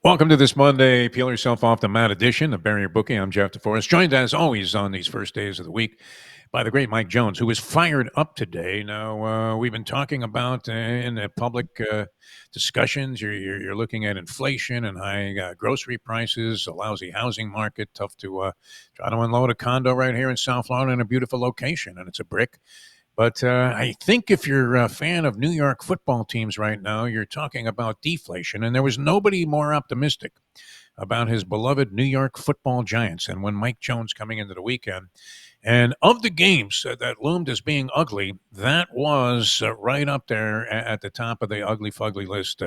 Welcome to this Monday, Peel Yourself Off the Mat edition of Bury Your Bookie. I'm Jeff DeForest, joined as always on these first days of the week by the great Mike Jones, who is fired up today. Now, we've been talking about in the public discussions, you're looking at inflation and high grocery prices, a lousy housing market, tough to try to unload a condo right here in South Florida in a beautiful location, and it's a brick. But I think if you're a fan of New York football teams right now, you're talking about deflation. And there was nobody more optimistic about his beloved New York football Giants. And when Mike Jones coming into the weekend, and of the games that loomed as being ugly, that was right up there at the top of the ugly fugly list.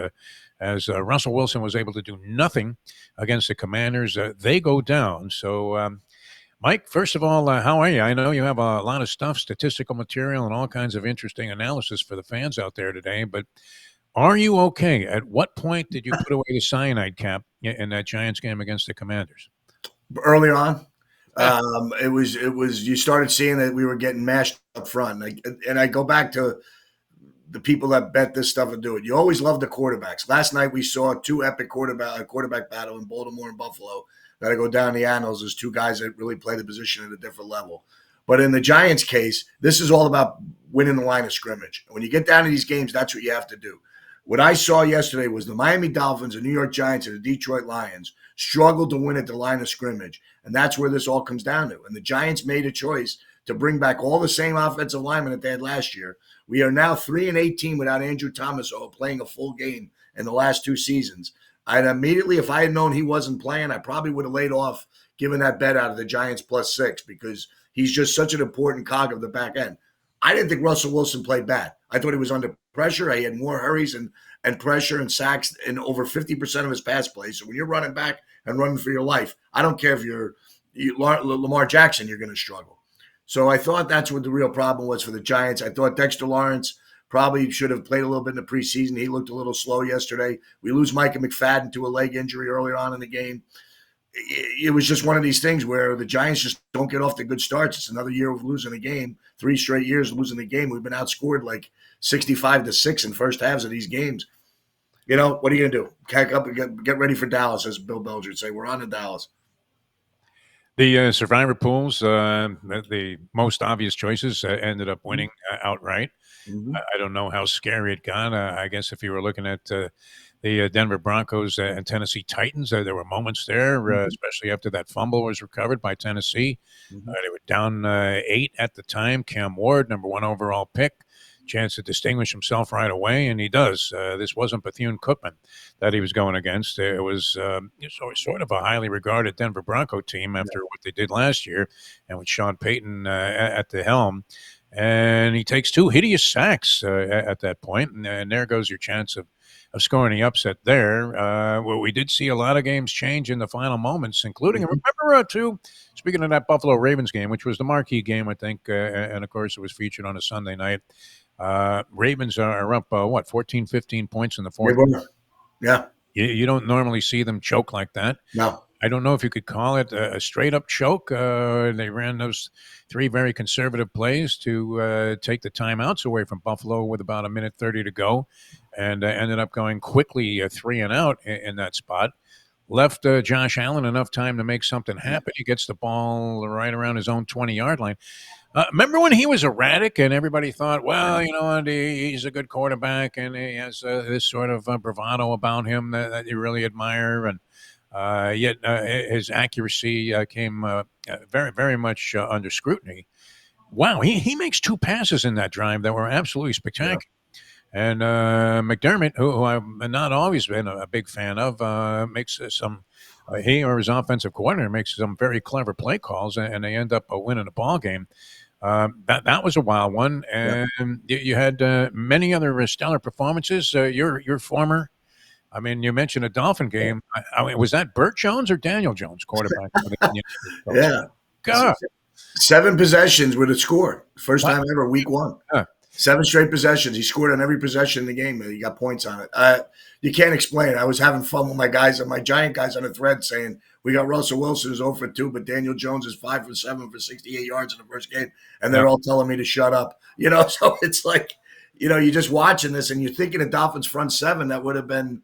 As Russell Wilson was able to do nothing against the Commanders, they go down. So, Mike, first of all, how are you? I know you have a lot of stuff, statistical material, and all kinds of interesting analysis for the fans out there today, but are you okay? At what point did you put away the cyanide cap in that Giants game against the Commanders? Early on, it was you started seeing that we were getting mashed up front, and I go back to the people that bet this stuff and do it. You always love the quarterbacks. Last night we saw two epic quarterback battle in Baltimore and Buffalo that I go down the annals as two guys that really play the position at a different level. But in the Giants case, this is all about winning the line of scrimmage. When you get down to these games, that's what you have to do. What I saw yesterday was the Miami Dolphins, the New York Giants, and the Detroit Lions struggled to win at the line of scrimmage. And that's where this all comes down to. And the Giants made a choice to bring back all the same offensive linemen that they had last year. We are now 3-18 without Andrew Thomas playing a full game in the last two seasons. I'd immediately, if I had known he wasn't playing, I probably would have laid off giving that bet out of the Giants +6 because he's just such an important cog of the back end. I didn't think Russell Wilson played bad. I thought he was under pressure. He had more hurries and pressure and sacks in over 50% of his pass plays. So when you're running back and running for your life, I don't care if you're Lamar Jackson, you're going to struggle. So I thought that's what the real problem was for the Giants. I thought Dexter Lawrence probably should have played a little bit in the preseason. He looked a little slow yesterday. We lose Micah McFadden to a leg injury earlier on in the game. It was just one of these things where the Giants just don't get off to good starts. It's another year of losing a game, 3 straight years of losing the game. We've been outscored like 65-6 in first halves of these games. You know, what are you going to do? Cack up and get ready for Dallas, as Bill Belger would say. We're on to Dallas. The survivor pools, the most obvious choices ended up winning outright. Mm-hmm. I don't know how scary it got. I guess if you were looking at the Denver Broncos and Tennessee Titans, there were moments there, especially after that fumble was recovered by Tennessee. Mm-hmm. They were down 8 at the time. Cam Ward, number 1 overall pick, chance to distinguish himself right away, and he does. This wasn't Bethune-Cookman that he was going against. It was sort of a highly regarded Denver Bronco team after what they did last year, and with Sean Payton at the helm. And he takes 2 hideous sacks at that point, and there goes your chance of scoring the upset there. Well, we did see a lot of games change in the final moments, including, remember, too, speaking of that Buffalo Ravens game, which was the marquee game, I think, and, of course, it was featured on a Sunday night. Ravens are up, 14, 15 points in the fourth. Yeah. You don't normally see them choke like that. No. I don't know if you could call it a straight-up choke. They ran those 3 very conservative plays to take the timeouts away from Buffalo with about 1:30 to go, and ended up going quickly 3 and out in that spot. Left Josh Allen enough time to make something happen. He gets the ball right around his own 20-yard line. Remember when he was erratic and everybody thought, well, you know what, he's a good quarterback and he has this sort of bravado about him that you really admire, and yet his accuracy came very, very much under scrutiny. Wow, he makes 2 passes in that drive that were absolutely spectacular. Yeah. And McDermott, who I've not always been a big fan of, makes some he or his offensive coordinator makes some very clever play calls, and they end up winning a ball game. That was a wild one, and you had many other stellar performances. Your former, I mean, you mentioned a Dolphin game. I mean, was that Burt Jones or Daniel Jones, quarterback? Yeah. God. 7 possessions with a score. First time ever, week 1. Huh. 7 straight possessions. He scored on every possession in the game. He got points on it. You can't explain it. I was having fun with my guys and my Giant guys on the thread saying, we got Russell Wilson who's 0 for 2, but Daniel Jones is 5 for 7 for 68 yards in the first game. And they're all telling me to shut up. You know, so it's like, you know, you're just watching this and you're thinking of Dolphins front 7, that would have been,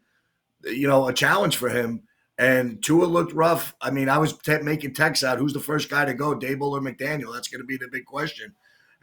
you know, a challenge for him. And Tua looked rough. I mean, I was making texts out. Who's the first guy to go, Dable or McDaniel? That's going to be the big question.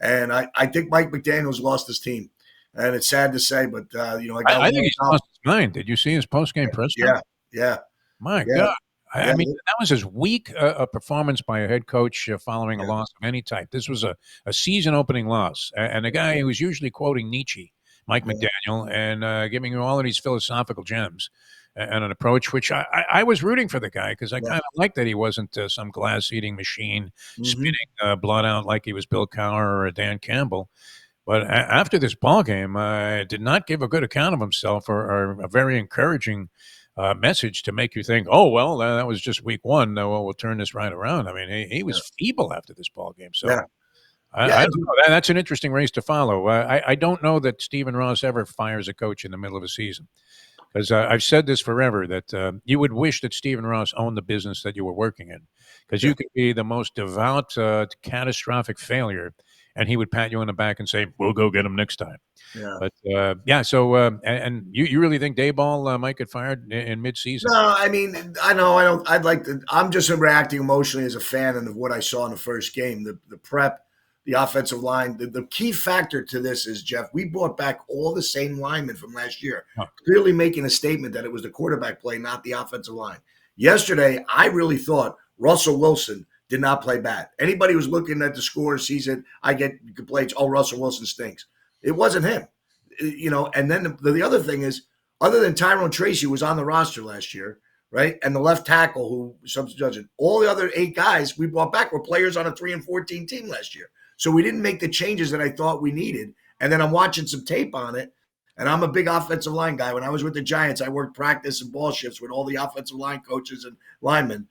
And I think Mike McDaniel's lost his team. And it's sad to say, but, I got I one think he's out. lost his mind. Did you see his post-game press Yeah, conference? yeah, My yeah, God. I yeah, mean, that was as weak a performance by a head coach following a yeah, loss of any type. This was a season-opening loss. And a guy who was usually quoting Nietzsche, Mike yeah, McDaniel, and giving you all of these philosophical gems and an approach, which I was rooting for the guy because I yeah. kind of liked that he wasn't some glass-eating machine Mm-hmm. spitting blood out like he was Bill Cowher or Dan Campbell. But after this ball game, did not give a good account of himself or a very encouraging message to make you think, oh well, that was just week one. Well, we'll turn this right around. I mean, he was Yeah, feeble after this ball game. So yeah, I yeah. don't know. That's an interesting race to follow. I don't know that Stephen Ross ever fires a coach in the middle of a season. Because I've said this forever that you would wish that Stephen Ross owned the business that you were working in, because Yeah, you could be the most devout, catastrophic failure, and he would pat you on the back and say, "We'll go get him next time." yeah. But yeah, so and you really think Dayball might get fired in mid-season? No, I mean, I know I don't. I'd like to. I'm just reacting emotionally as a fan and of what I saw in the first game. The prep, the offensive line. The key factor to this is, Jeff, we brought back all the same linemen from last year, Oh, clearly making a statement that it was the quarterback play, not the offensive line. Yesterday, I really thought Russell Wilson did not play bad. Anybody who's looking at the score sees it. I get complaints. Oh, Russell Wilson stinks. It wasn't him, And then the other thing is, other than Tyrone Tracy, who was on the roster last year, right? And the left tackle, who substituted, all the other 8 guys we brought back were players on a 3-14 team last year. So we didn't make the changes that I thought we needed. And then I'm watching some tape on it. And I'm a big offensive line guy. When I was with the Giants, I worked practice and ball shifts with all the offensive line coaches and linemen.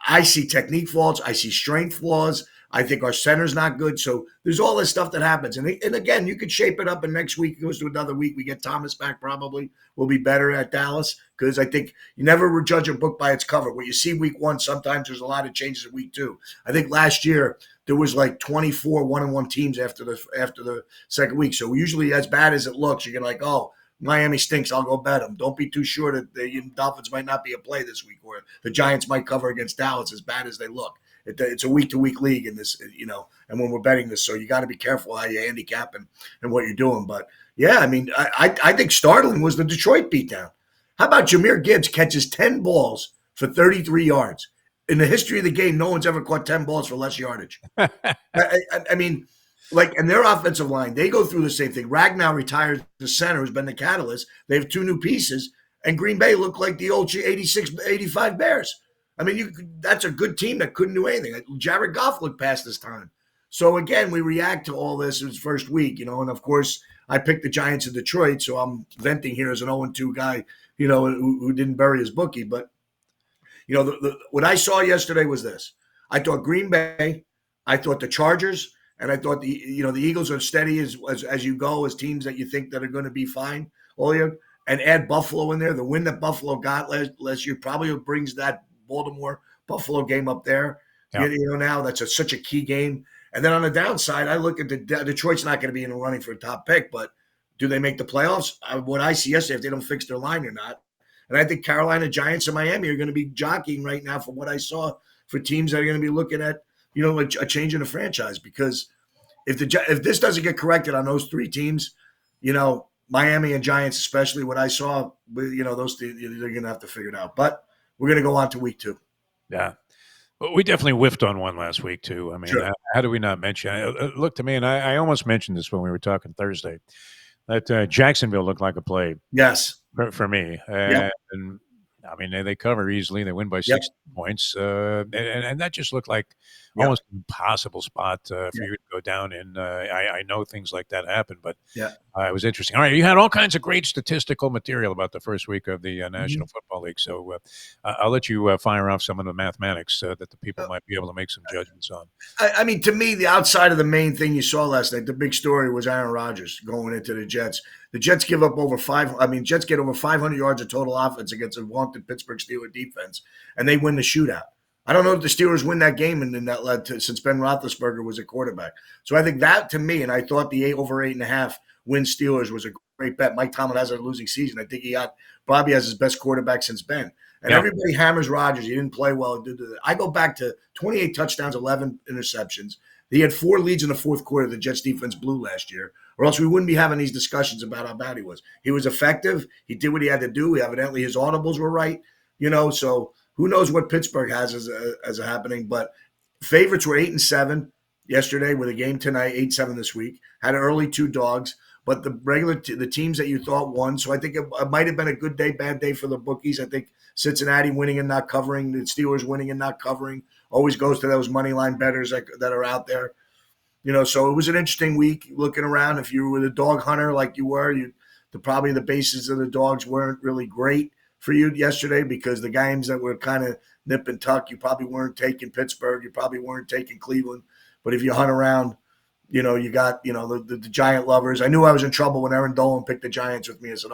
I see technique flaws. I see strength flaws. I think our center's not good. So there's all this stuff that happens. And again, you could shape it up, and next week it goes to another week. We get Thomas back probably. We'll be better at Dallas, because I think you never judge a book by its cover. What you see week one, sometimes there's a lot of changes in week two. I think last year there was like 24 one-on-one teams after the second week. So usually, as bad as it looks, you're like, oh, Miami stinks. I'll go bet them. Don't be too sure that the Dolphins might not be a play this week, or the Giants might cover against Dallas, as bad as they look. It's a week-to-week league in this, and when we're betting this, so you got to be careful how you handicap and what you're doing. But yeah, I mean, I think startling was the Detroit beatdown. How about Jahmyr Gibbs catches 10 balls for 33 yards? In the history of the game, no one's ever caught 10 balls for less yardage. I mean, and their offensive line, they go through the same thing. Ragnow retires the center, who's been the catalyst. They have 2 new pieces, and Green Bay look like the old 86, 85 Bears. I mean, that's a good team that couldn't do anything. Jared Goff looked past his time. So again, we react to all this in his first week, and of course, I picked the Giants in Detroit, so I'm venting here as an 0-2 guy, who didn't bury his bookie. But what I saw yesterday was this. I thought Green Bay, I thought the Chargers, and I thought the Eagles are steady as you go, as teams that you think that are going to be fine all year, and add Buffalo in there. The win that Buffalo got last year probably brings that Baltimore Buffalo game up there. yeah. Now that's such a key game. And then on the downside, I look at Detroit's not going to be in the running for a top pick, but do they make the playoffs? What I see yesterday, if they don't fix their line or not. And I think Carolina, Giants, and Miami are going to be jockeying right now from what I saw for teams that are going to be looking at, a change in the franchise. Because if this doesn't get corrected on those 3 teams, Miami and Giants, especially what I saw, those they're going to have to figure it out. But we're going to go on to week 2. Yeah. Well, we definitely whiffed on one last week too. I mean, Sure. how do we not mention? Look to me, and I almost mentioned this when we were talking Thursday, that Jacksonville looked like a play Yes. for me. Yep. And I mean, they cover easily. They win by Yep. 60 points, and that just looked like Yep. almost an impossible spot for Yeah. you to go down in. I know things like that happen, but Yeah. it was interesting. All right, you had all kinds of great statistical material about the first week of the National Mhm. Football League, so I'll let you fire off some of the mathematics that the people might be able to make some judgments on. I mean, to me, the outside of the main thing you saw last night, the big story was Aaron Rodgers going into the Jets. The Jets give up Jets get over 500 yards of total offense against a vaunted Pittsburgh Steelers defense, and they win the shootout. I don't know if the Steelers win that game, and then that led to, since Ben Roethlisberger was a quarterback. So I think that, to me, and I thought the over 8.5 win Steelers was a great bet. Mike Tomlin has a losing season. I think he probably has his best quarterback since Ben. And everybody hammers Rodgers. He didn't play well. I go back to 28 touchdowns, 11 interceptions. He had 4 leads in the fourth quarter. The Jets defense blew last year, or else we wouldn't be having these discussions about how bad he was. He was effective. He did what he had to do. Evidently, his audibles were right. So who knows what Pittsburgh has as a happening. But favorites were 8-7 yesterday with a game tonight, 8-7 this week. Had an early 2 dogs. But the teams that you thought won. So I think it might have been a good day, bad day for the bookies. I think Cincinnati winning and not covering, the Steelers winning and not covering, always goes to those money line bettors that are out there. So it was an interesting week looking around. If you were the dog hunter like you were, probably the bases of the dogs weren't really great for you yesterday because the games that were kind of nip and tuck, you probably weren't taking Pittsburgh. You probably weren't taking Cleveland. But if you hunt around, you got, the Giant lovers. I knew I was in trouble when Aaron Dolan picked the Giants with me. I said,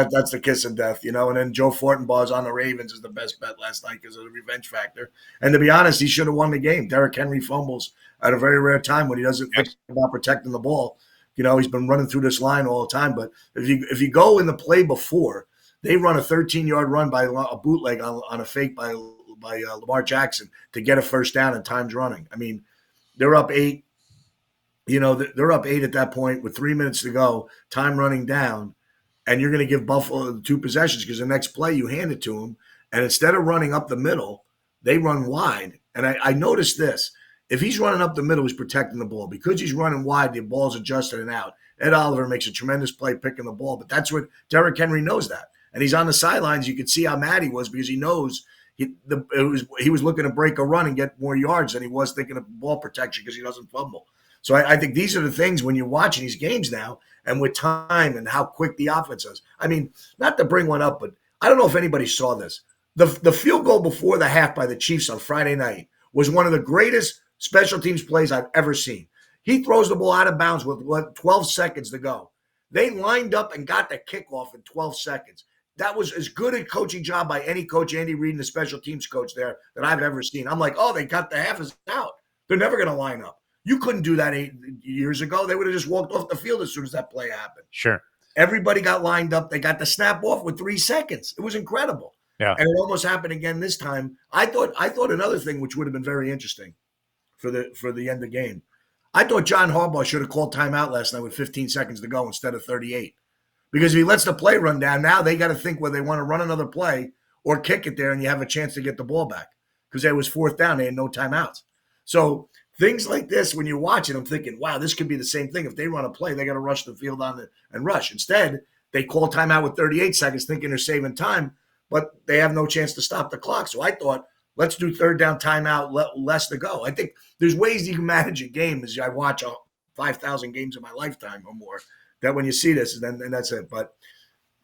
that's the kiss of death, And then Joe Fortenbaugh's on the Ravens is the best bet last night because of the revenge factor. And to be honest, he should have won the game. Derrick Henry fumbles at a very rare time when he doesn't think about protecting the ball. He's been running through this line all the time. But if you go in the play before, they run a 13-yard run by a bootleg on a fake by Lamar Jackson to get a first down and time's running. I mean, they're up 8. They're up 8 at that point with 3 minutes to go, time running down, and you're going to give Buffalo the 2 possessions because the next play you hand it to them, and instead of running up the middle, they run wide. And I noticed this. If he's running up the middle, he's protecting the ball. Because he's running wide, the ball's adjusted and out. Ed Oliver makes a tremendous play picking the ball, but that's what Derrick Henry knows that. And he's on the sidelines. You could see how mad he was because he knows he was looking to break a run and get more yards than he was thinking of ball protection because he doesn't fumble. So I think these are the things when you're watching these games now and with time and how quick the offense is. I mean, not to bring one up, but I don't know if anybody saw this. The field goal before the half by the Chiefs on Friday night was one of the greatest special teams plays I've ever seen. He throws the ball out of bounds with 12 seconds to go. They lined up and got the kickoff in 12 seconds. That was as good a coaching job by any coach, Andy Reid, and the special teams coach there, that I've ever seen. I'm like, they got the half is out. They're never going to line up. You couldn't do that 8 years ago. They would have just walked off the field as soon as that play happened. Sure. Everybody got lined up. They got the snap off with 3 seconds. It was incredible. Yeah. And it almost happened again this time. I thought another thing which would have been very interesting for the end of the game. I thought John Harbaugh should have called timeout last night with 15 seconds to go instead of 38. Because if he lets the play run down, now they got to think whether they want to run another play or kick it there and you have a chance to get the ball back. Because it was 4th down. They had no timeouts. So things like this, when you're watching, I'm thinking, wow, this could be the same thing. If they run a play, they got to rush the field on and rush. Instead, they call timeout with 38 seconds thinking they're saving time, but they have no chance to stop the clock. So I thought, let's do 3rd down timeout, less to go. I think there's ways you can manage a game as I watch 5,000 games in my lifetime or more, that when you see this, and that's it. But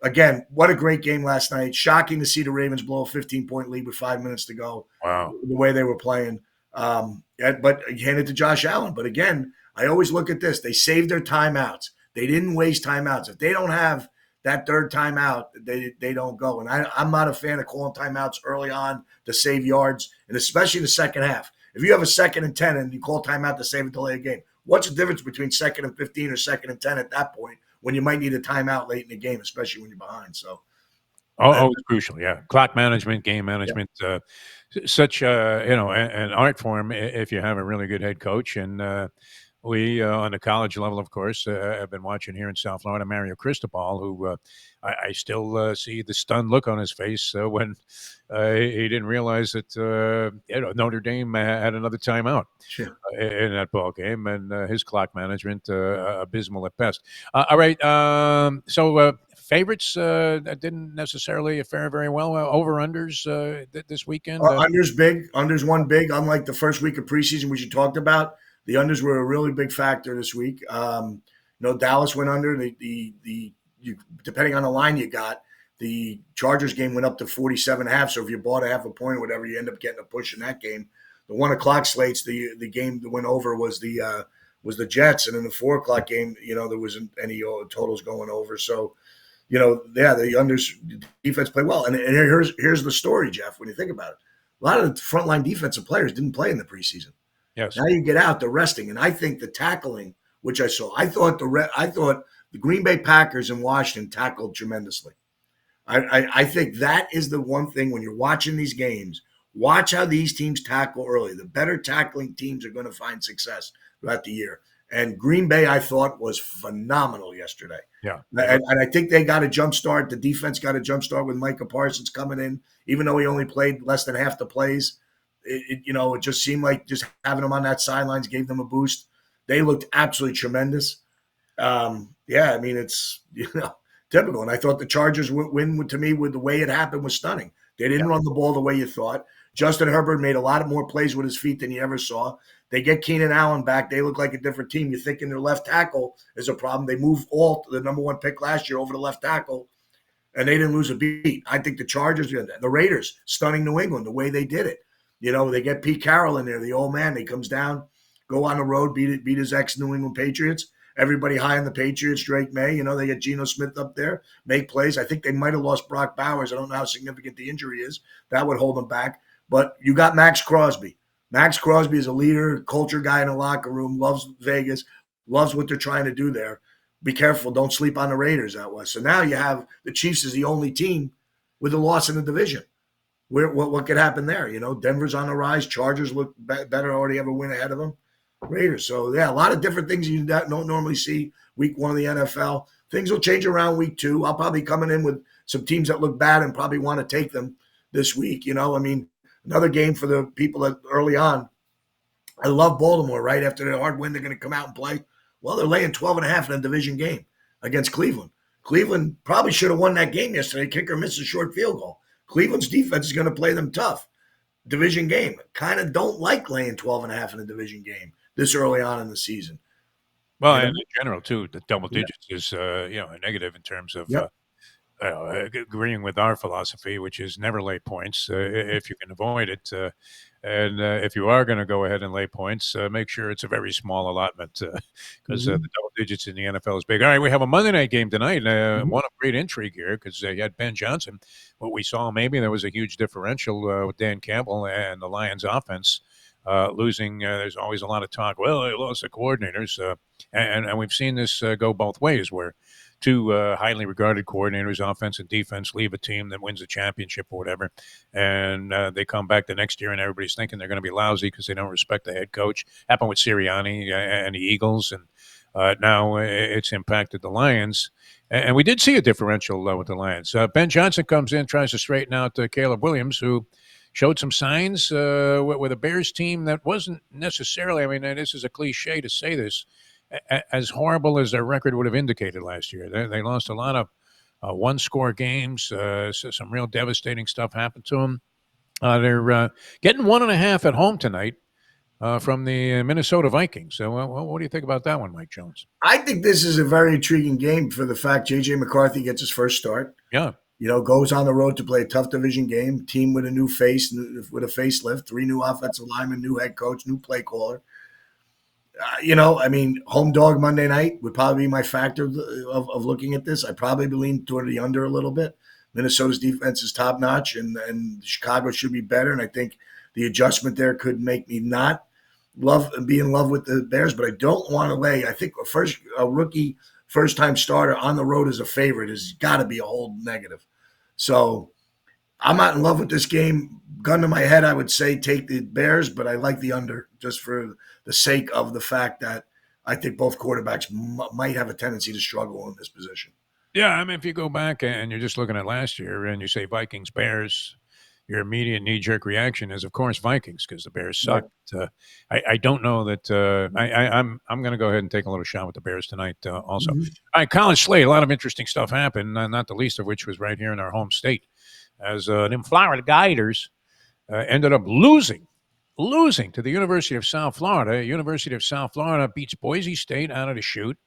again, what a great game last night. Shocking to see the Ravens blow a 15-point lead with 5 minutes to go. Wow. The way they were playing. But hand it to Josh Allen. But again, I always look at this. They saved their timeouts. They didn't waste timeouts. If they don't have that 3rd timeout, they don't go. And I'm not a fan of calling timeouts early on to save yards, and especially in the second half. If you have a 2nd and 10 and you call timeout to save and delay a game, what's the difference between 2nd and 15 or 2nd and 10 at that point when you might need a timeout late in the game, especially when you're behind? So, it's crucial. Yeah, clock management, game management, such an art form if you have a really good head coach. And we on the college level, of course, have been watching here in South Florida Mario Cristobal, who I still see the stunned look on his face when he didn't realize that Notre Dame had another timeout in that ball game, and his clock management abysmal at best. All right, so favorites that didn't necessarily fare very well. Over-unders this weekend? Unders big. Unders won big, unlike the first week of preseason, which you talked about. The unders were a really big factor this week. Dallas went under. Depending on the line you got, the Chargers game went up to 47.5. So if you bought a half a point or whatever, you end up getting a push in that game. The 1 o'clock slates, the game that went over was the Jets, and in the 4 o'clock game, there wasn't any totals going over. So, the unders defense played well. And here's the story, Jeff. When you think about it, a lot of the frontline defensive players didn't play in the preseason. Yes. Now you get out, they're resting, and I think the tackling, which I saw, I thought the Green Bay Packers in Washington tackled tremendously. I think that is the one thing when you're watching these games. Watch how these teams tackle early. The better tackling teams are going to find success throughout the year. And Green Bay, I thought, was phenomenal yesterday. Yeah. And I think they got a jump start. The defense got a jump start with Micah Parsons coming in, even though he only played less than half the plays. It just seemed like just having him on that sidelines gave them a boost. They looked absolutely tremendous. Yeah, I mean, it's typical. And I thought the Chargers win to me with the way it happened was stunning. They didn't run the ball the way you thought. Justin Herbert made a lot more plays with his feet than you ever saw. They get Keenan Allen back. They look like a different team. You're thinking their left tackle is a problem. They moved Alt, the number one pick last year, over to left tackle, and they didn't lose a beat. I think the Chargers, the Raiders, stunning New England the way they did it. They get Pete Carroll in there, the old man. He comes down, go on the road, beat his ex-New England Patriots. Everybody high on the Patriots, Drake May. They get Geno Smith up there, make plays. I think they might have lost Brock Bowers. I don't know how significant the injury is. That would hold them back. But you got Max Crosby. Max Crosby is a leader, culture guy in the locker room, loves Vegas, loves what they're trying to do there. Be careful. Don't sleep on the Raiders out west. So now you have the Chiefs as the only team with a loss in the division. What could happen there? Denver's on the rise. Chargers look better, already have a win ahead of them. Raiders. So, yeah, a lot of different things you don't normally see week one of the NFL. Things will change around week two. I'll probably coming in with some teams that look bad and probably want to take them this week. I mean, another game for the people that early on. I love Baltimore, right? After their hard win, they're going to come out and play. Well, they're laying 12.5 in a division game against Cleveland. Cleveland probably should have won that game yesterday. Kicker missed a short field goal. Cleveland's defense is going to play them tough. Division game. Kind of don't like laying 12.5 in a division game this early on in the season. Well, and in general, too, the double digits is, a negative in terms of agreeing with our philosophy, which is never lay points if you can avoid it. And if you are going to go ahead and lay points, make sure it's a very small allotment because the double digits in the NFL is big. All right, we have a Monday night game tonight. One of great intrigue here because you had Ben Johnson. What we saw, maybe there was a huge differential with Dan Campbell and the Lions offense. Losing, there's always a lot of talk. Well, they lost the coordinators, and we've seen this go both ways, where two highly regarded coordinators, offense and defense, leave a team that wins a championship or whatever, and they come back the next year, and everybody's thinking they're going to be lousy because they don't respect the head coach. Happened with Sirianni and the Eagles, and now it's impacted the Lions. And we did see a differential with the Lions. Ben Johnson comes in, tries to straighten out Caleb Williams, who showed some signs with a Bears team that wasn't necessarily, I mean, this is a cliche to say this, as horrible as their record would have indicated last year. They lost a lot of one-score games. So some real devastating stuff happened to them. They're getting 1.5 at home tonight from the Minnesota Vikings. So what do you think about that one, Mike Jones? I think this is a very intriguing game for the fact J.J. McCarthy gets his first start. Yeah. Goes on the road to play a tough division game, team with a new face, with a facelift, 3 new offensive linemen, new head coach, new play caller. I mean, home dog Monday night would probably be my factor of looking at this. I probably lean toward the under a little bit. Minnesota's defense is top notch, and Chicago should be better. And I think the adjustment there could make me not be in love with the Bears, but I don't want to lay. I think a rookie first-time starter on the road as a favorite has got to be a whole negative. So I'm not in love with this game. Gun to my head, I would say take the Bears, but I like the under just for the sake of the fact that I think both quarterbacks might have a tendency to struggle in this position. Yeah, I mean, if you go back and you're just looking at last year and you say Vikings, Bears, your immediate knee-jerk reaction is, of course, Vikings because the Bears suck. Right. I don't know that I'm going to go ahead and take a little shot with the Bears tonight also. All right, college slate, a lot of interesting stuff happened, not the least of which was right here in our home state as them Florida Gators ended up losing to the University of South Florida. University of South Florida beats Boise State out of the chute.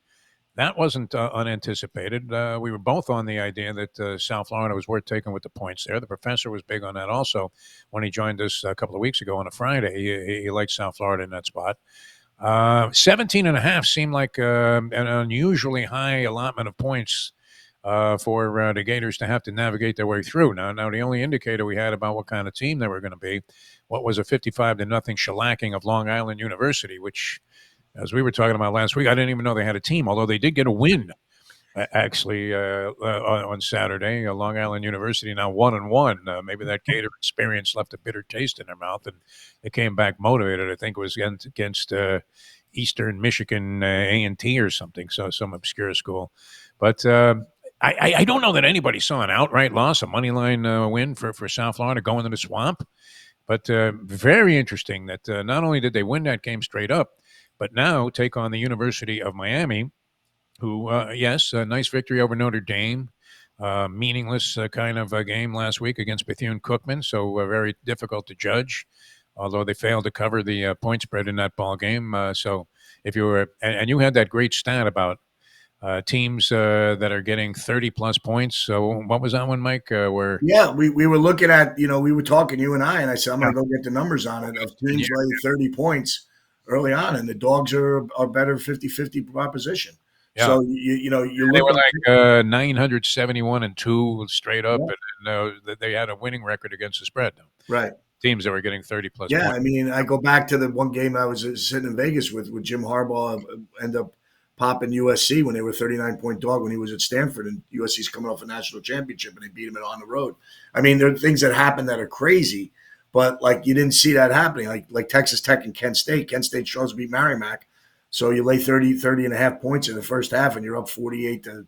That wasn't unanticipated. We were both on the idea that South Florida was worth taking with the points there. The professor was big on that also when he joined us a couple of weeks ago on a Friday. He liked South Florida in that spot. 17.5 seemed like an unusually high allotment of points for the Gators to have to navigate their way through. Now, the only indicator we had about what kind of team they were going to be, what was a 55-0 shellacking of Long Island University, which, as we were talking about last week, I didn't even know they had a team, although they did get a win Actually, on Saturday, Long Island University now 1-1. Maybe that Gator experience left a bitter taste in their mouth, and they came back motivated. I think it was against Eastern Michigan A&T or something, so some obscure school. But I don't know that anybody saw an outright loss, a money line win for South Florida going to the Swamp. But very interesting that not only did they win that game straight up, but now take on the University of Miami, who, yes, a nice victory over Notre Dame. Meaningless kind of a game last week against Bethune-Cookman, so very difficult to judge, although they failed to cover the point spread in that ball game. So if you were, and you had that great stat about teams that are getting 30-plus points. So what was that one, Mike? Where Yeah, we were looking at, we were talking, you and I said, I'm yeah, going to go get the numbers on it of and teams laying 30 points early on, and the dogs are better 50-50 proposition. yeah, So, you they look were at, like 971-2 straight up, yeah, and they had a winning record against the spread. right. Teams that were getting 30-plus Yeah, points. I mean, I go back to the one game I was sitting in Vegas with Jim Harbaugh, end up popping USC when they were 39-point dog when he was at Stanford, and USC's coming off a national championship, and they beat him on the road. I mean, there are things that happen that are crazy, but like you didn't see that happening, like Texas Tech and Kent State. Kent State shows beat Merrimack, so you lay 30 and a half points in the first half, and you're up 48 to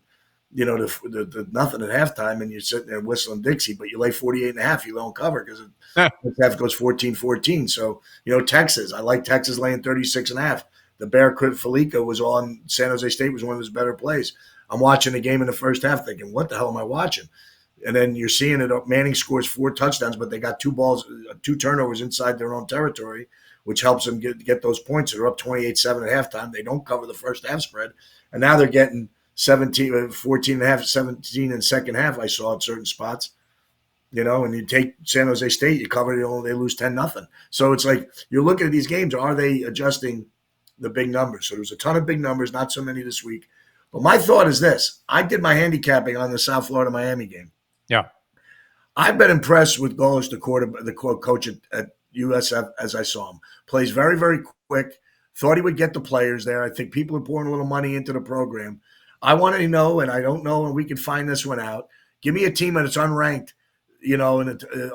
the nothing at halftime, and you're sitting there whistling Dixie, but you lay 48 and a half, you don't cover because the half goes 14-14. So, Texas, I like Texas laying 36 and a half. The Bear Felica was on San Jose State, was one of his better plays. I'm watching the game in the first half thinking, what the hell am I watching? And then you're seeing it. Manning scores 4 touchdowns, but they got 2 turnovers inside their own territory, which helps them get those points. They're up 28-7 at halftime. They don't cover the first half spread. And now they're getting 17, 14 and a half, 17 in the second half, I saw at certain spots. And you take San Jose State, you cover it, they lose 10-0. So it's like you're looking at these games. Are they adjusting the big numbers? So there's a ton of big numbers, not so many this week. But my thought is this. I did my handicapping on the South Florida-Miami game. Yeah. I've been impressed with Golis, the coach at USF, as I saw him. Plays very, very quick. Thought he would get the players there. I think people are pouring a little money into the program. I want to know, and I don't know, and we can find this one out. Give me a team that's unranked, and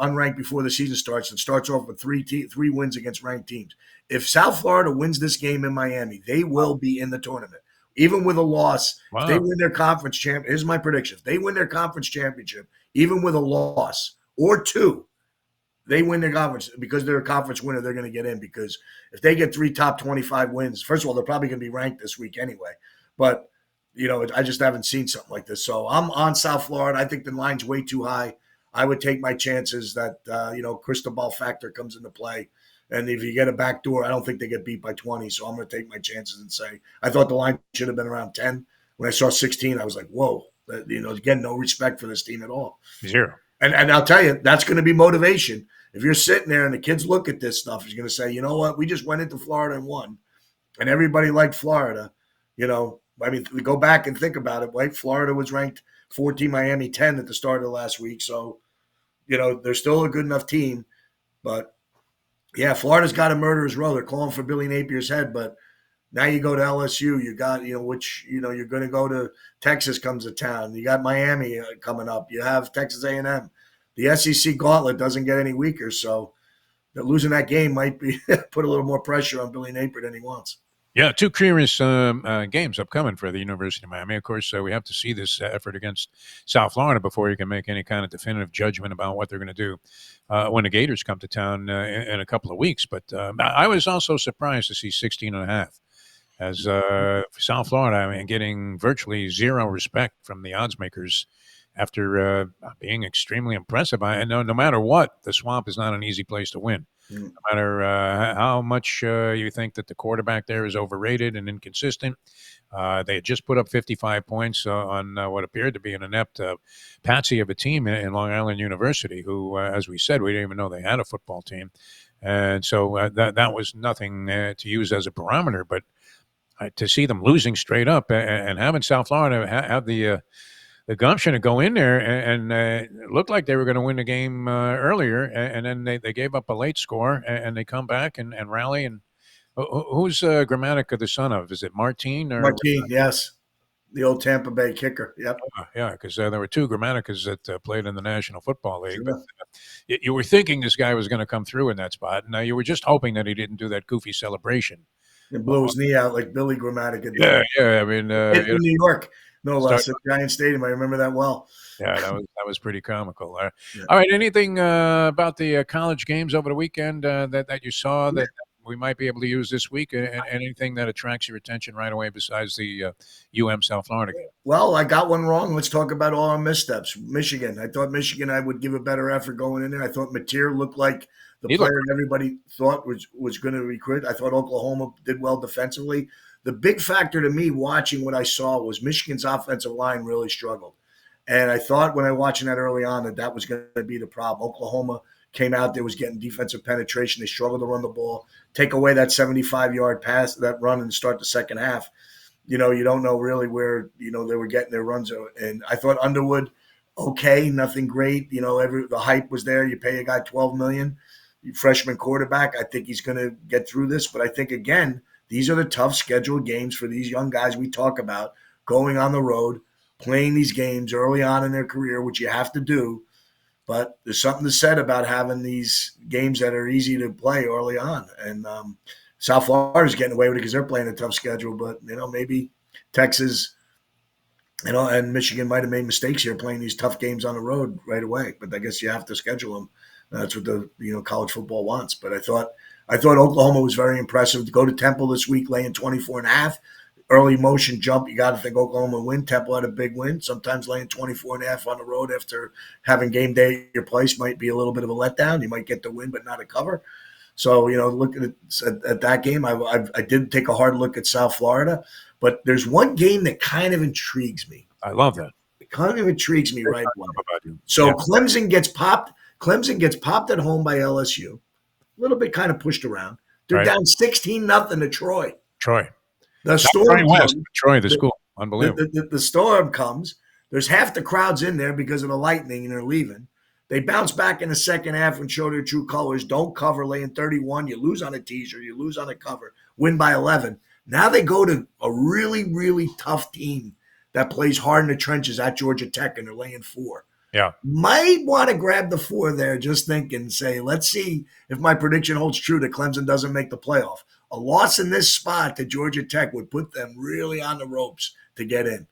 unranked before the season starts, and starts off with three wins against ranked teams. If South Florida wins this game in Miami, they will be in the tournament. Even with a loss, if they Wow. win their conference champ, here's my prediction. If they win their conference championship, even with a loss or 2, they win their conference. Because they're a conference winner, they're going to get in. Because if they get 3 top 25 wins, first of all, they're probably going to be ranked this week anyway. But, I just haven't seen something like this. So I'm on South Florida. I think the line's way too high. I would take my chances that, crystal ball factor comes into play. And if you get a back door, I don't think they get beat by 20. So I'm going to take my chances and say, I thought the line should have been around 10. When I saw 16, I was like, whoa, again, no respect for this team at all. 0. And I'll tell you, that's going to be motivation. If you're sitting there and the kids look at this stuff, you're going to say, you know what? We just went into Florida and won. And everybody liked Florida. Go back and think about it. Right? Florida was ranked 14, Miami 10 at the start of last week. So, they're still a good enough team. But, yeah, Florida's got a murderer's row. They're calling for Billy Napier's head. But now you go to LSU. You got, you're going to go to Texas comes to town. You got Miami coming up. You have Texas A&M. The SEC gauntlet doesn't get any weaker. So losing that game might be put a little more pressure on Billy Napier than he wants. Yeah, 2 curious games upcoming for the University of Miami. Of course, we have to see this effort against South Florida before you can make any kind of definitive judgment about what they're going to do when the Gators come to town in a couple of weeks. But I was also surprised to see 16 and a half. As for South Florida, getting virtually 0 respect from the odds makers after being extremely impressive. I know no matter what, the Swamp is not an easy place to win. No matter how much you think that the quarterback there is overrated and inconsistent. They had just put up 55 points on what appeared to be an inept patsy of a team in Long Island University, who, as we said, we didn't even know they had a football team. And so that was nothing to use as a barometer. But to see them losing straight up and having South Florida have the gumption to go in there and it looked like they were going to win the game earlier, and then they gave up a late score, and they come back and rally. And who's Grammatica the son of? Is it Martine or Martine, yes. The old Tampa Bay kicker. Yep. Yeah, because there were two Grammaticas that played in the National Football League, but Sure. you were thinking this guy was going to come through in that spot. Now you were just hoping that he didn't do that goofy celebration. And Uh, blew his knee out like Billy Grammatica did. yeah, yeah. I mean, In New York, no start, less, at Giant Stadium. I remember that well. yeah, that was pretty comical. Yeah. All right, anything about the college games over the weekend that you saw that we might be able to use this week, and anything that attracts your attention right away besides the South Florida game? Well, I got one wrong. Let's talk about all our missteps. Michigan. I thought Michigan I would give a better effort going in there. I thought Mateer looked like the He looked player everybody thought was going to recruit. I thought Oklahoma did well defensively. The big factor to me watching what I saw was Michigan's offensive line really struggled. And I thought when I watching that early on that was going to be the problem. Oklahoma came out there, was getting defensive penetration. They struggled to run the ball. Take away that 75-yard pass, that run, and start the second half. You don't know really where, they were getting their runs. And I thought Underwood, okay, nothing great. The hype was there. You pay a guy $12 million, freshman quarterback. I think he's going to get through this. But I think, again, these are the tough scheduled games for these young guys we talk about going on the road, playing these games early on in their career, which you have to do. But there's something to said about having these games that are easy to play early on. And South Florida's getting away with it because they're playing a tough schedule. But, maybe Texas, and Michigan might have made mistakes here playing these tough games on the road right away. But I guess you have to schedule them. That's what the college football wants. But I thought Oklahoma was very impressive. To go to Temple this week, laying 24.5. Early motion jump. You got to think Oklahoma win. Temple had a big win. Sometimes laying 24.5 on the road after having game day at your place might be a little bit of a letdown. You might get the win, but not a cover. So, looking at that game, I did take a hard look at South Florida. But there's one game that kind of intrigues me. I love that. It kind of intrigues me right away. So yeah. Clemson gets popped. Clemson gets popped at home by LSU. A little bit kind of pushed around. They're down 16-0 to Troy. Troy. The storm West, comes. Troy, the school. Unbelievable. The storm comes. There's half the crowd's in there because of the lightning, and they're leaving. They bounce back in the second half and show their true colors. Don't cover, laying 31. You lose on a teaser. You lose on a cover. Win by 11. Now they go to a really, really tough team that plays hard in the trenches at Georgia Tech, and they're laying 4. Yeah. Might want to grab the 4 there, just thinking, say, let's see if my prediction holds true that Clemson doesn't make the playoff. A loss in this spot to Georgia Tech would put them really on the ropes to get in.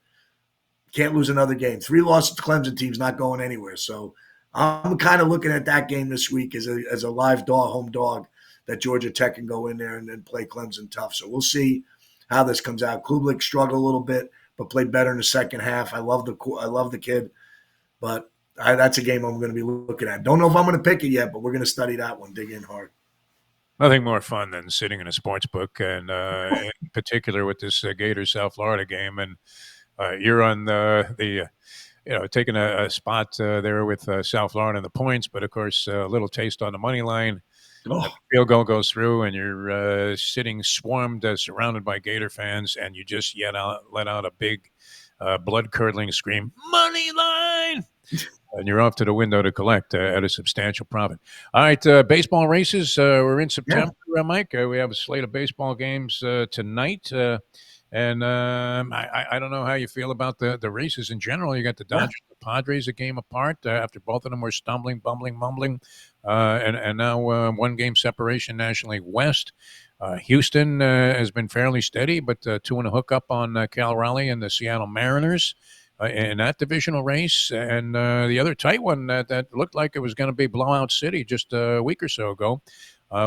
Can't lose another game. 3 losses to Clemson teams not going anywhere. So I'm kind of looking at that game this week as a live dog, home dog, that Georgia Tech can go in there and then play Clemson tough. So we'll see how this comes out. Kublik struggled a little bit, but played better in the second half. I love the kid, but that's a game I'm going to be looking at. Don't know if I'm going to pick it yet, but we're going to study that one, dig in hard. Nothing more fun than sitting in a sports book, and in particular with this Gators South Florida game. And you're on the taking a spot there with South Florida and the points, but of course a little taste on the money line. Oh. Field goal goes through, and you're sitting swarmed, surrounded by Gator fans, and you just let out a big, blood-curdling scream, "Money line!" And you're off to the window to collect at a substantial profit. All right, baseball races. We're in September, Mike. We have a slate of baseball games tonight. And I don't know how you feel about the races in general. You got the Dodgers, the Padres a game apart after both of them were stumbling, bumbling, mumbling. And now 1 game separation National League West. Houston has been fairly steady, but 2 and a hookup on Cal Raleigh and the Seattle Mariners in that divisional race. And the other tight one that looked like it was going to be Blowout City just a week or so ago.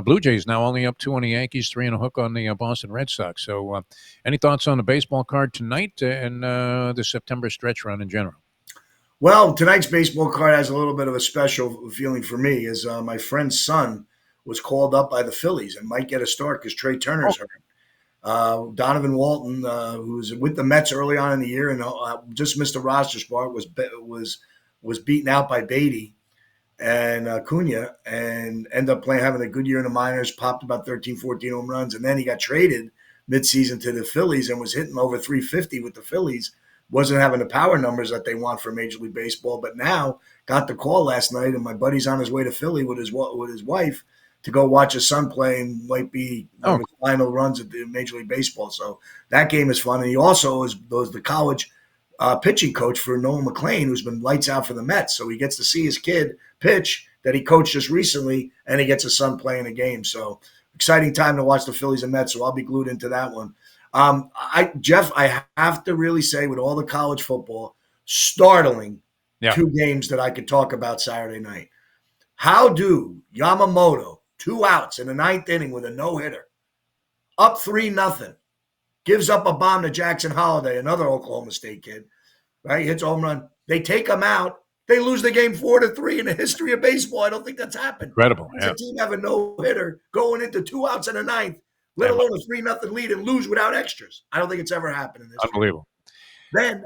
Blue Jays now only up 2 on the Yankees, 3 and a hook on the Boston Red Sox. So any thoughts on the baseball card tonight and the September stretch run in general? Well, tonight's baseball card has a little bit of a special feeling for me, as my friend's son was called up by the Phillies and might get a start because Trey Turner's hurt. Donovan Walton, who was with the Mets early on in the year and just missed a roster spot, was beaten out by Beatty and Acuna, and ended up having a good year in the minors, popped about 13, 14 home runs, and then he got traded midseason to the Phillies and was hitting over 350 with the Phillies. Wasn't having the power numbers that they want for Major League Baseball, but now got the call last night, and my buddy's on his way to Philly with his wife to go watch his son play, and might be one of Oh, his final runs at the Major League Baseball. So that game is fun. And he also was the college pitching coach for Noah McLean, who's been lights out for the Mets. So he gets to see his kid pitch that he coached just recently, and he gets his son playing a game. So exciting time to watch the Phillies and Mets. So I'll be glued into that one. Jeff, I have to really say, with all the college football, startling yeah. 2 games that I could talk about Saturday night. How do Yamamoto, 2 outs in the 9th inning with a no-hitter, up 3-0, gives up a bomb to Jackson Holiday, another Oklahoma State kid, right? Hits a home run. They take him out. They lose the game 4-3 in the history of baseball. I don't think that's happened. Incredible. As a team have a no-hitter going into 2 outs in the 9th, let alone a 3-0 lead and lose without extras. I don't think it's ever happened in this. Unbelievable. Then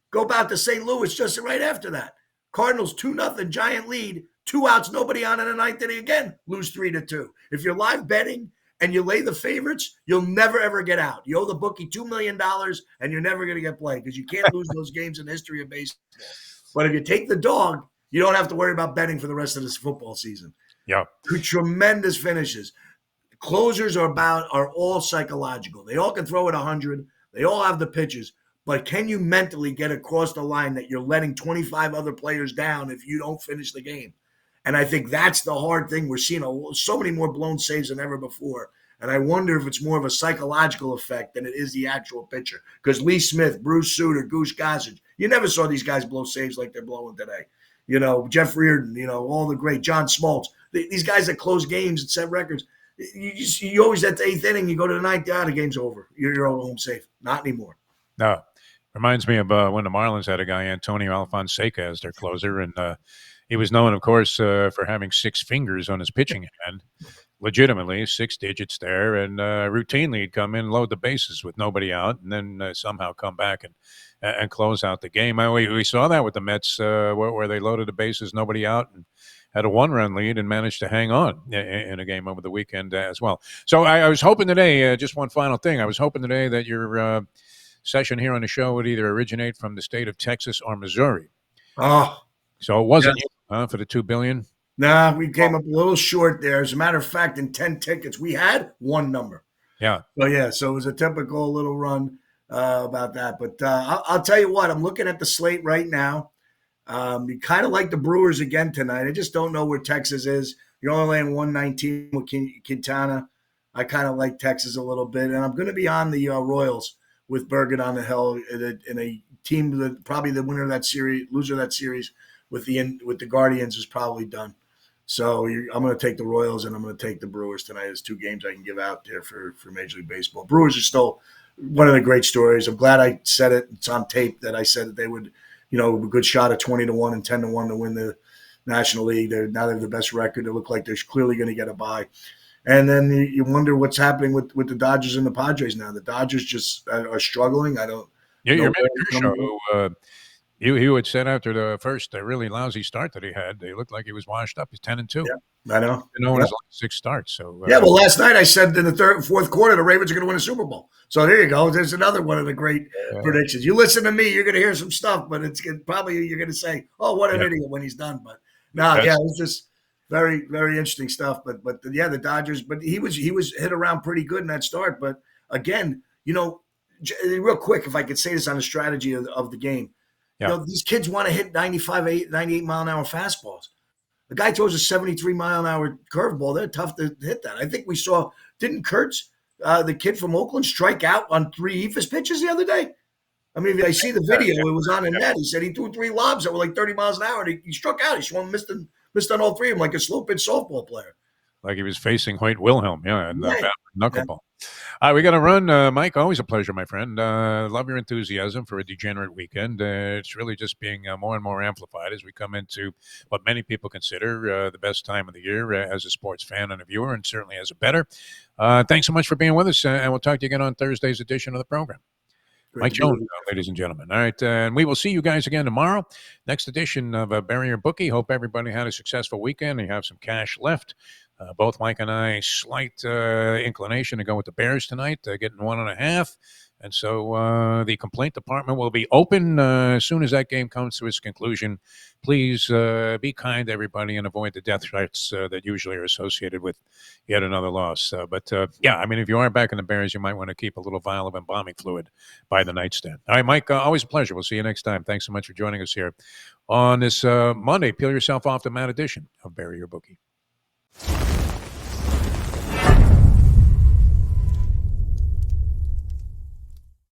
go back to St. Louis just right after that. Cardinals 2-0 giant lead, 2 outs, nobody on in the 9th inning again, lose 3-2. If you're live betting and you lay the favorites, you'll never, ever get out. You owe the bookie $2 million and you're never going to get played because you can't lose those games in the history of baseball. But if you take the dog, you don't have to worry about betting for the rest of this football season. Yeah. Tremendous finishes. Closers are all psychological. They all can throw at 100. They all have the pitches. But can you mentally get across the line that you're letting 25 other players down if you don't finish the game? And I think that's the hard thing. We're seeing so many more blown saves than ever before. And I wonder if it's more of a psychological effect than it is the actual pitcher. Because Lee Smith, Bruce Sutter, Goose Gossage, you never saw these guys blow saves like they're blowing today. Jeff Reardon, all the great John Smoltz. These guys that close games and set records. You always at the 8th inning, you go to the 9th, the game's over. You're all home safe. Not anymore. No. Reminds me of when the Marlins had a guy, Antonio Alfonseca, as their closer. And he was known, of course, for having 6 fingers on his pitching hand. Legitimately, 6 digits there. And routinely he'd come in, load the bases with nobody out, and then somehow come back and close out the game. We saw that with the Mets where they loaded the bases, nobody out, and had a 1-run lead and managed to hang on in a game over the weekend as well. So I was hoping today, just one final thing, I was hoping today that your session here on the show would either originate from the state of Texas or Missouri. Oh, so it wasn't you, for the $2 billion? Nah, we came up a little short there. As a matter of fact, in 10 tickets, we had 1 number. Yeah. So it was a typical little run about that. But I'll tell you what, I'm looking at the slate right now. You kind of like the Brewers again tonight. I just don't know where Texas is. You're only laying 119 with Quintana. I kind of like Texas a little bit. And I'm going to be on the Royals with Bergen on the hill in a team that probably the winner of that series, loser of that series with the Guardians is probably done. So I'm going to take the Royals and I'm going to take the Brewers tonight. There's 2 games I can give out there for Major League Baseball. Brewers are still one of the great stories. I'm glad I said it. It's on tape that I said that they would, a good shot at 20-1 and 10-1 to win the National League. Now they have the best record. They look like they're clearly going to get a bye. And then you wonder what's happening with the Dodgers and the Padres now. The Dodgers just are struggling. I don't. Yeah, your man Kershaw, you had said after the first really lousy start that he had, they looked like he was washed up. He's 10-2. Yeah, I know. In his last 6 starts. So well, last night I said in the 3rd and 4th quarter the Ravens are going to win a Super Bowl. So there you go. There's another one of the great predictions. You listen to me, you're going to hear some stuff, but it's probably you're going to say, "Oh, what an idiot" when he's done. But it's just very, very interesting stuff. But the Dodgers. But he was hit around pretty good in that start. But again, real quick, if I could say this on the strategy of the game. Yeah. These kids want to hit 98 mile an hour fastballs. The guy throws a 73 mile an hour curveball. They're tough to hit that. I think we saw, didn't Kurtz, the kid from Oakland, strike out on 3 Ephus pitches the other day? I mean, if I see the video, it was on the net. He said he threw 3 lobs that were like 30 miles an hour, and he struck out. He swung, missed on all 3 of them like a slow pitch softball player. Like he was facing Hoyt Wilhelm, and knuckleball. All right, we got to run. Mike, always a pleasure, my friend. Love your enthusiasm for a degenerate weekend. It's really just being more and more amplified as we come into what many people consider the best time of the year as a sports fan and a viewer, and certainly as a bettor. Thanks so much for being with us, and we'll talk to you again on Thursday's edition of the program. Mike Jones, ladies and gentlemen. All right, and we will see you guys again tomorrow. Next edition of Bury Your Bookie. Hope everybody had a successful weekend. You have some cash left. Both Mike and I, slight inclination to go with the Bears tonight, getting 1.5. And so the complaint department will be open as soon as that game comes to its conclusion. Please be kind to everybody and avoid the death threats that usually are associated with yet another loss. But yeah, I mean, if you are back in the Bears, you might want to keep a little vial of embalming fluid by the nightstand. All right, Mike, always a pleasure. We'll see you next time. Thanks so much for joining us here on this Monday. Peel yourself off the mat edition of Bury Your Bookie.